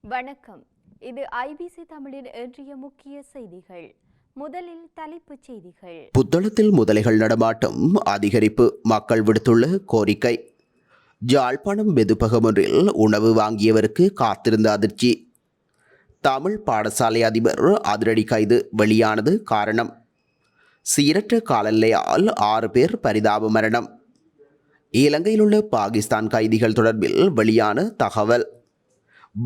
வணக்கம். இது ஐபிசி தமிழின் இன்றைய முக்கிய செய்திகள். முதலில் தலைப்புச் செய்திகள். புத்தளத்தில் முதலைகள் நடமாட்டம் அதிகரிப்பு, மக்கள் விடுத்துள்ள கோரிக்கை. யாழ்ப்பாணம் வெதுப்பகம் ஒன்றில் உணவு வாங்கியவருக்கு காத்திருந்த அதிர்ச்சி. தமிழ் பாடசாலை அதிபர் அதிரடி கைது, வெளியானது காரணம். சீரற்ற காலநிலையால் 6 பேர் பரிதாப மரணம். இலங்கையில் உள்ள பாகிஸ்தான் கைதிகள் தொடர்பில் வெளியான தகவல்.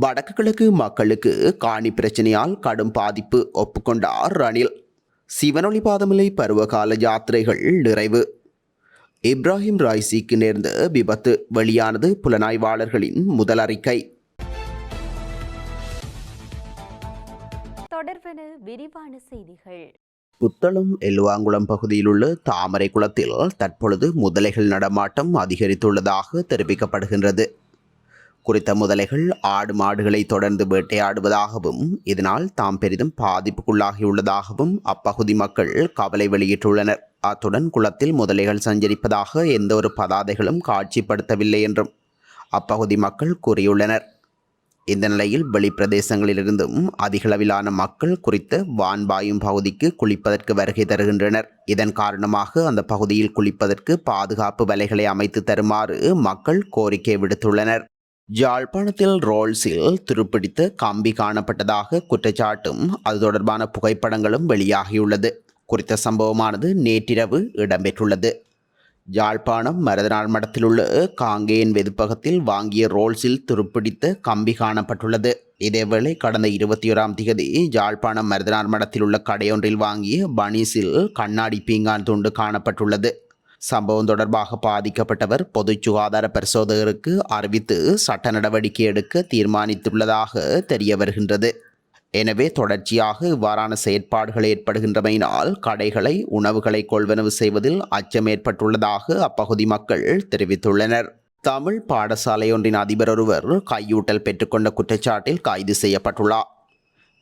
வடக்கு கிழக்கு மக்களுக்கு காணி பிரச்சனையால் கடும் பாதிப்பு, ஒப்புக்கொண்டார் ரணில். சிவனொளி பாதமில்லை பருவகால யாத்திரைகள் நிறைவு. இப்ராஹிம் ராய்சிக்கு நேர்ந்த விபத்து, வெளியானது புலனாய்வாளர்களின் முதல் அறிக்கை. தொடர்வன விரிவான செய்திகள். புத்தளம் எல்லுவாங்குளம் பகுதியில் உள்ள தாமரை குளத்தில் தற்பொழுது முதலைகள் நடமாட்டம் அதிகரித்துள்ளதாக தெரிவிக்கப்படுகின்றது. குறித்த முதலைகள் ஆடு மாடுகளை தொடர்ந்து வேட்டையாடுவதாகவும் இதனால் தாம் பெரிதும் பாதிப்புக்குள்ளாகியுள்ளதாகவும் அப்பகுதி மக்கள் கவலை வெளியிட்டுள்ளனர். அத்துடன் குளத்தில் முதலைகள் சஞ்சரிப்பதாக எந்த ஒரு பதாதைகளும் காட்சிப்படுத்தவில்லை என்றும் அப்பகுதி மக்கள் கூறியுள்ளனர். இந்த நிலையில் வெளிப்பிரதேசங்களிலிருந்தும் அதிகளவிலான மக்கள் குறித்த வான்பாயும் பகுதிக்கு குளிப்பதற்கு வருகை தருகின்றனர். இதன் காரணமாக அந்த பகுதியில் குளிப்பதற்கு பாதுகாப்பு வலைகளை அமைத்து தருமாறு மக்கள் கோரிக்கை விடுத்துள்ளனர். யாழ்ப்பாணத்தில் ரோல்ஸில் துருப்பிடித்த கம்பி காணப்பட்டதாக குற்றச்சாட்டும் அது தொடர்பான புகைப்படங்களும் வெளியாகியுள்ளது. குறித்த சம்பவமானது நேற்றிரவு இடம்பெற்றுள்ளது. யாழ்ப்பாணம் மருதநாள் மடத்தில் உள்ள காங்கேயன் வெதுப்பகத்தில் வாங்கிய ரோல்ஸில் துருப்பிடித்த கம்பி காணப்பட்டுள்ளது. இதேவேளை கடந்த 21ஆம் தேதி யாழ்ப்பாணம் மருதநாள் மடத்தில் உள்ள கடையொன்றில் வாங்கிய பனீஸில் கண்ணாடி பீங்கான் துண்டு காணப்பட்டுள்ளது. சம்பவம் தொடர்பாக பாதிக்கப்பட்டவர் பொது சுகாதார பரிசோதகருக்கு அறிவித்து சட்ட நடவடிக்கை எடுக்க தீர்மானித்துள்ளதாக தெரிய வருகின்றது. எனவே தொடர்ச்சியாக இவ்வாறான செயற்பாடுகள் ஏற்படுகின்றமையினால் கடைகளை, உணவுகளை கொள்வனவு செய்வதில் அச்சம் ஏற்பட்டுள்ளதாக அப்பகுதி மக்கள் தெரிவித்துள்ளனர். தமிழ் பாடசாலை ஒன்றின் அதிபர் ஒருவர் கையூட்டல் பெற்றுக்கொண்ட குற்றச்சாட்டில் கைது செய்யப்பட்டுள்ளார்.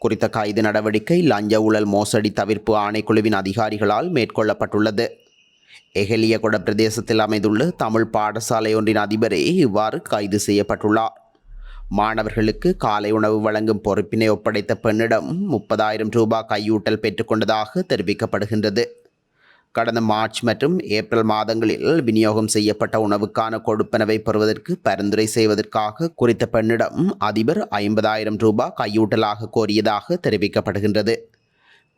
குறித்த கைது நடவடிக்கை லஞ்ச ஊழல் மோசடி தவிர்ப்பு ஆணைக்குழுவின் அதிகாரிகளால் மேற்கொள்ளப்பட்டுள்ளது. எஹெலியகொட பிரதேசத்தில் அமைந்துள்ள தமிழ் பாடசாலை ஒன்றின் அதிபரே இவ்வாறு கைது செய்யப்பட்டுள்ளார். மாணவர்களுக்கு காலை உணவு வழங்கும் பொறுப்பினை ஒப்படைத்த பெண்ணிடம் 30,000 ரூபாய் கையூட்டல் பெற்றுக்கொண்டதாக தெரிவிக்கப்படுகின்றது. கடந்த மார்ச் மற்றும் ஏப்ரல் மாதங்களில் விநியோகம் செய்யப்பட்ட உணவுக்கான கொடுப்பனவை பெறுவதற்கு பரிந்துரை செய்வதற்காக குறித்த பெண்ணிடம் அதிபர் 50,000 ரூபாய் கையூட்டலாக கோரியதாக தெரிவிக்கப்படுகின்றது.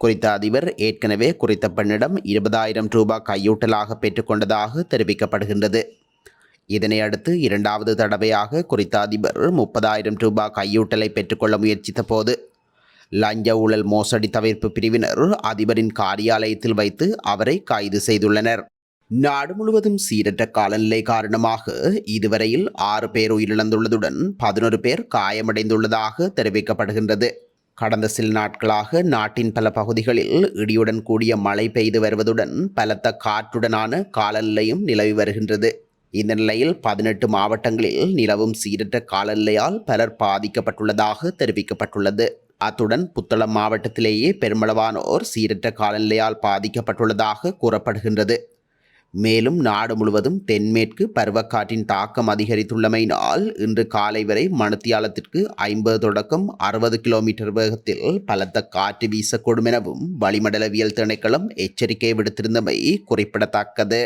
குறித்த அதிபர் ஏற்கனவே குறித்த பெண்ணிடம் 20,000 ரூபாய் கையூட்டலாக பெற்றுக்கொண்டதாக தெரிவிக்கப்படுகின்றது. இதனை அடுத்து 2வது தடவையாக குறித்த அதிபர் 30,000 ரூபாய் கையூட்டலை பெற்றுக்கொள்ள முயற்சித்த போது லஞ்ச ஊழல் மோசடி தவிர்ப்பு பிரிவினர் அதிபரின் காரியாலயத்தில் வைத்து அவரை கைது செய்துள்ளனர். நாடு முழுவதும் சீரற்ற காலநிலை காரணமாக இதுவரையில் 6 பேர் உயிரிழந்துள்ளதுடன் 11 பேர் காயமடைந்துள்ளதாக தெரிவிக்கப்படுகின்றது. கடந்த சில நாட்களாக நாட்டின் பல பகுதிகளில் இடியுடன் கூடிய மழை பெய்து வருவதுடன் பலத்த காற்றுடனான காலநிலையும் நிலவி வருகின்றது. இந்த நிலையில் 18 மாவட்டங்களில் நிலவும் சீரற்ற காலநிலையால் பலர் பாதிக்கப்பட்டுள்ளதாக தெரிவிக்கப்பட்டுள்ளது. அத்துடன் புத்தளம் மாவட்டத்திலேயே பெருமளவானோர் சீரற்ற காலநிலையால் பாதிக்கப்பட்டுள்ளதாக கூறப்படுகின்றது. மேலும் நாடு முழுவதும் தென்மேற்கு பருவக்காற்றின் தாக்கம் அதிகரித்துள்ளமையினால் இன்று காலை வரை மணித்தியாலத்திற்கு 50 தொடக்கம் 60 கிலோமீட்டர் வேகத்தில் பலத்த காற்று வீசக்கூடும் எனவும் வளிமண்டலவியல் திணைக்களம் எச்சரிக்கை விடுத்திருந்தமை குறிப்பிடத்தக்கது.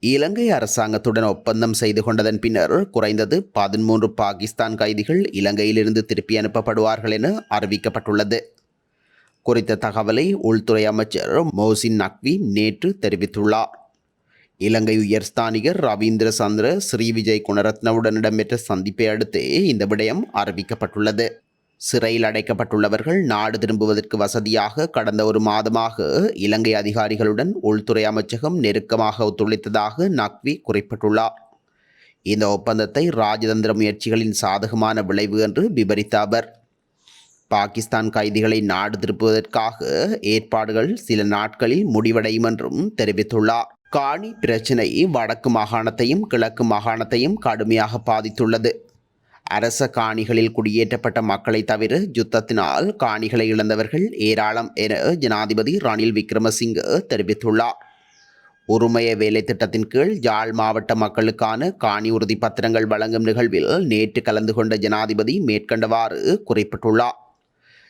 இலங்கை அரசாங்கத்துடன் ஒப்பந்தம் செய்து கொண்டதன் பின்னர் குறைந்தது 13 பாகிஸ்தான் கைதிகள் இலங்கையிலிருந்து திருப்பி அனுப்பப்படுவார்கள் என அறிவிக்கப்பட்டுள்ளது. குறித்த தகவலை உள்துறை அமைச்சர் மோசின் நக்வி நேற்று தெரிவித்துள்ளார். இலங்கை உயர்ஸ்தானிகர் ரவீந்திர சந்திர ஸ்ரீவிஜய் குணரத்னவுடன் இடம்பெற்ற சந்திப்பை அடுத்து இந்த விடயம் அறிவிக்கப்பட்டுள்ளது. சிறையில் அடைக்கப்பட்டுள்ளவர்கள் நாடு திரும்புவதற்கு வசதியாக கடந்த ஒரு மாதமாக இலங்கை அதிகாரிகளுடன் உள்துறை அமைச்சகம் நெருக்கமாக ஒத்துழைத்ததாக நக்வி குறிப்பிட்டுள்ளார். இந்த ஒப்பந்தத்தை ராஜதந்திர முயற்சிகளின் சாதகமான விளைவு என்று விவரித்த அவர், பாகிஸ்தான் கைதிகளை நாடு திருப்புவதற்காக ஏற்பாடுகள் சில நாட்களில் முடிவடையும் என்றும் தெரிவித்துள்ளார். காணி பிரச்சினை வடக்கு மாகாணத்தையும் கிழக்கு மாகாணத்தையும் கடுமையாக பாதித்துள்ளது. அரச காணிகளில் குடியேற்றப்பட்ட மக்களை தவிர யுத்தத்தினால் காணிகளை இழந்தவர்கள் ஏராளம் என ஜனாதிபதி ரணில் விக்ரமசிங்க தெரிவித்துள்ளார். உரிமைய வேலை திட்டத்தின் கீழ் யாழ் மாவட்ட மக்களுக்கான காணி உறுதி பத்திரங்கள் வழங்கும் நிகழ்வில் நேற்று கலந்து கொண்ட ஜனாதிபதி மேற்கண்டவாறு குறிப்பிட்டுள்ளார்.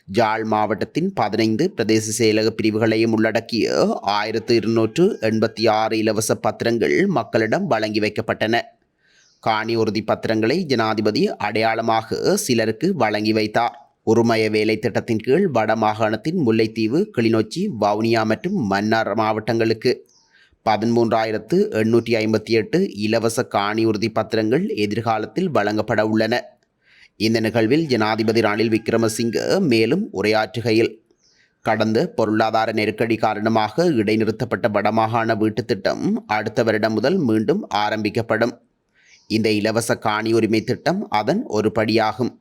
யாழ் மாவட்டத்தின் 15 பிரதேச செயலக பிரிவுகளையும் உள்ளடக்கிய 1286 இலவச பத்திரங்கள் மக்களிடம் வழங்கி வைக்கப்பட்டன. காணி உறுதி பத்திரங்களை ஜனாதிபதி அடையாளமாக சிலருக்கு வழங்கி வைத்தார். உரிமைய வேலை திட்டத்தின் கீழ் வடமாகாணத்தின் முல்லைத்தீவு, கிளிநொச்சி, வவுனியா மற்றும் மன்னார் மாவட்டங்களுக்கு 13,858 இலவச காணி உறுதி பத்திரங்கள் எதிர்காலத்தில் வழங்கப்பட உள்ளன. இந்த நிகழ்வில் ஜனாதிபதி ரணில் விக்ரமசிங்க மேலும் உரையாற்றுகையில், கடந்த பொருளாதார நெருக்கடி காரணமாக இடைநிறுத்தப்பட்ட வடமாகாண வீட்டுத் திட்டம் அடுத்த வருடம் முதல் மீண்டும் ஆரம்பிக்கப்படும். இந்த இலவச காணி உரிமை திட்டம் அதன் ஒரு படியாகும்.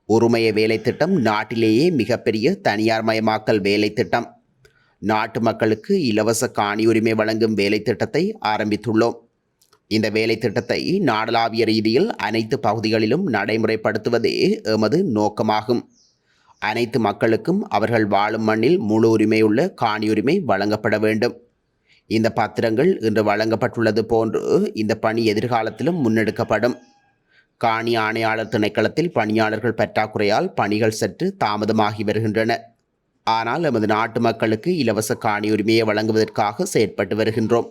உரிமைய வேலை திட்டம் நாட்டிலேயே மிகப்பெரிய தனியார் மயமாக்கல் வேலை திட்டம். நாட்டு மக்களுக்கு இலவச காணி உரிமை வழங்கும் வேலை திட்டத்தை ஆரம்பித்துள்ளோம். இந்த வேலை திட்டத்தை நாடளாவிய ரீதியில் அனைத்து பகுதிகளிலும் நடைமுறைப்படுத்துவதே எமது நோக்கமாகும். அனைத்து மக்களுக்கும் அவர்கள் வாழும் மண்ணில் முழு உரிமையுள்ள காணி உரிமை வழங்கப்பட வேண்டும். இந்த பத்திரங்கள் இன்று வழங்கப்பட்டுள்ளது போன்று இந்த பணி எதிர்காலத்திலும் முன்னெடுக்கப்படும். காணி ஆணையாளர் திணைக்களத்தில் பணியாளர்கள் பற்றாக்குறையால் பணிகள் சற்று தாமதமாகி வருகின்றன. ஆனால் எமது நாட்டு மக்களுக்கு இலவச காணி உரிமையை வழங்குவதற்காக செயற்பட்டு வருகின்றோம்.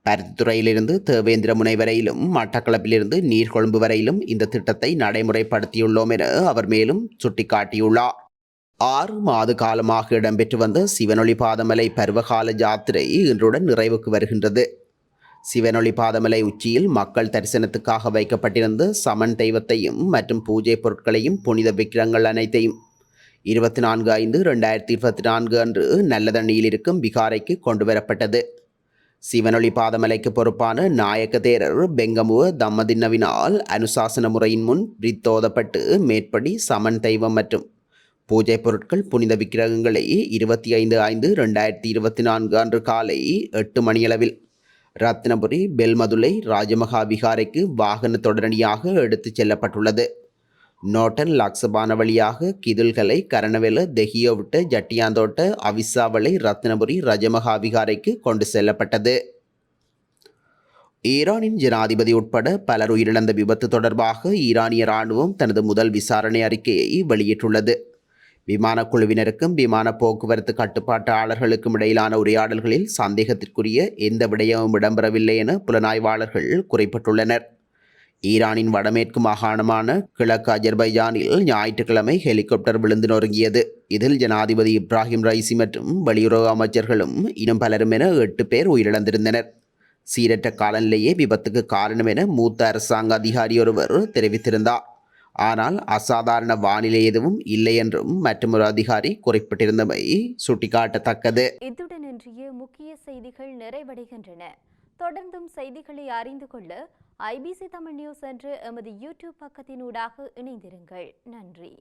பருத்தித்துறையிலிருந்து தேவேந்திரமுனை வரையிலும் மட்டக்களப்பிலிருந்து நீர்கொழும்பு வரையிலும் இந்த திட்டத்தை நடைமுறைப்படுத்தியுள்ளோம் என அவர் மேலும் சுட்டிக்காட்டியுள்ளார். 6 மாத காலமாக இடம்பெற்று வந்த சிவனொளி பாதமலை பருவகால யாத்திரை இன்றுடன் நிறைவுக்கு வருகின்றது. சிவனொளி பாதமலை உச்சியில் மக்கள் தரிசனத்துக்காக வைக்கப்பட்டிருந்த சமன் தெய்வத்தையும் மற்றும் பூஜை பொருட்களையும் புனித விக்கிரங்கள் அனைத்தையும் 24/5/2024 அன்று நல்லதண்ணியில் இருக்கும் விகாரைக்கு கொண்டு வரப்பட்டது. சிவனொளி பாதமலைக்கு பொறுப்பான நாயக்க தேரர் பெங்கமுவ தம்மதின்னவினால் அனுசாசன முறையின் முன் பிரித்தோதப்பட்டு மேற்படி சமன் தெய்வம் மற்றும் பூஜை பொருட்கள் புனித விக்கிரகங்களை 25/5/2024 அன்று காலை 8 மணியளவில் ரத்னபுரி பெல்மதுளை ராஜமகா விகாரைக்கு வாகன தொடரணியாக எடுத்துச் செல்லப்பட்டுள்ளது. நோட்டன் லக்ஸபான வழியாக கிதுல்கலை, கரணவெல, தெஹியோவிட்ட, ஜட்டியாந்தோட்ட, அவிசாவளை, ரத்னபுரி, ரஜமகா விகாரைக்கு கொண்டு செல்லப்பட்டது. ஈரானின் ஜனாதிபதி உட்பட பலர் உயிரிழந்த விபத்து தொடர்பாக ஈரானிய இராணுவம் தனது முதல் விசாரணை அறிக்கையை வெளியிட்டுள்ளது. விமான குழுவினருக்கும் விமான போக்குவரத்து கட்டுப்பாட்டாளர்களுக்கும் இடையிலான உரையாடல்களில் சந்தேகத்திற்குரிய எந்த விடயமும் இடம்பெறவில்லை என புலனாய்வாளர்கள் குறிப்பிட்டுள்ளனர். ஈரானின் வடமேற்கு மாகாணமான கிழக்கு அஜர்பைஜானில் ஞாயிற்றுக்கிழமை ஹெலிகாப்டர் விழுந்து நொறுங்கியது. இதில் ஜனாதிபதி இப்ராஹிம் ரைசி மற்றும் வெளியுறவு அமைச்சர்களும் இன்னும் பலரும் என 8 பேர் உயிரிழந்திருந்தனர். சீரற்ற காலநிலையே விபத்துக்கு காரணம் என மூத்த அரசாங்க அதிகாரி ஒருவர் தெரிவித்திருந்தார். ஆனால் அசாதாரண வானிலை எதுவும் இல்லை என்றும் மற்றொரு அதிகாரி குறிப்பிட்டிருந்தமை சுட்டிக்காட்டத்தக்கது. இத்துடன் இன்றைய முக்கிய செய்திகள் நிறைவடைகின்றன. தொடர்ந்தும் செய்திகளை அறிந்து கொள்ள IBC தமிழ் நியூஸ் என்ற எமது யூடியூப் பக்கத்தினூடாக இணைந்திருங்கள். நன்றி.